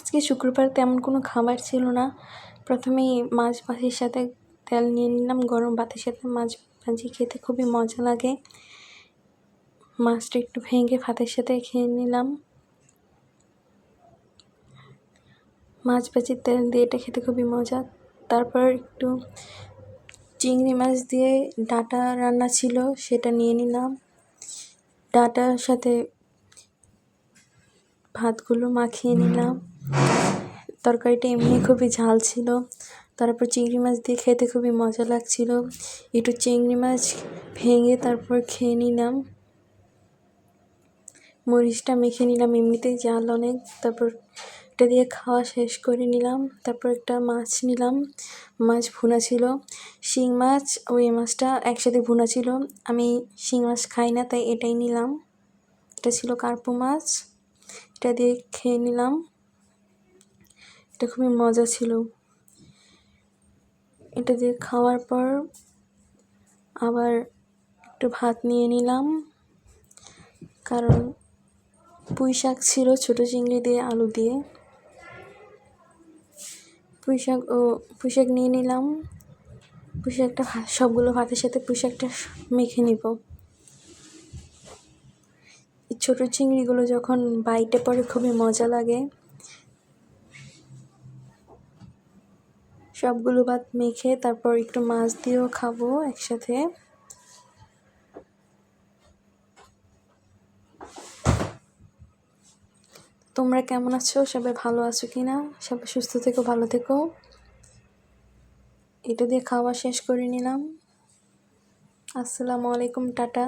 আজকে শুক্রবার তেমন কোনো খাবার ছিল না। প্রথমেই মাছ ভাজির সাথে তেল নিয়ে নিলাম, গরম ভাতের সাথে মাছ ভাজি খেতে খুবই মজা লাগে। মাছটা একটু ভেঙে ভাতের সাথে খেয়ে নিলাম। মাছ ভাজির তেল দিয়ে এটা খেতে খুবই মজা। তারপর একটু চিংড়ি মাছ দিয়ে ডাঁটা রান্না ছিল, সেটা নিয়ে নিলাম। ডাঁটার সাথে ভাতগুলো মাখিয়ে নিলাম। তরকারিটা এমনি খুবই ঝাল ছিল। তারপর চিংড়ি মাছ দিয়ে খেতে খুবই মজা লাগছিল। একটু চিংড়ি মাছ ভেঙে তারপর খেয়ে নিলাম। মরিচটা মেখে নিলাম, এমনিতেই ঝাল অনেক। তারপর এটা দিয়ে খাওয়া শেষ করে নিলাম। তারপর একটা মাছ নিলাম, মাছ ভুনা ছিল, শিং মাছ। ওই মাছটা একসাথে ভুনা ছিল। আমি শিং মাছ খাই না, তাই এটাই নিলাম। এটা ছিল কার্পু মাছ, এটা দিয়ে খেয়ে নিলাম। এটা খুবই মজা ছিল। এটা দিয়ে খাওয়ার পর আবার একটু ভাত নিয়ে নিলাম, কারণ পুঁই শাক ছিল ছোটো চিংড়ি দিয়ে আলু দিয়ে। পুঁই শাক নিয়ে নিলাম। পুঁই শাকটা সবগুলো ভাতের সাথে পুঁই শাকটা মেখে নিব। এই ছোটো চিংড়িগুলো যখন বাইটে পড়ে খুবই মজা লাগে। সবগুলো ভাত মেখে তারপর একটু মাছ দিয়েও খাবো একসাথে। তোমরা কেমন আছো? সবাই ভালো আছো কি না? সবাই সুস্থ থেকো, ভালো থেকো। এটা দিয়ে খাওয়া শেষ করে নিলাম। আসসালামু আলাইকুম, টাটা।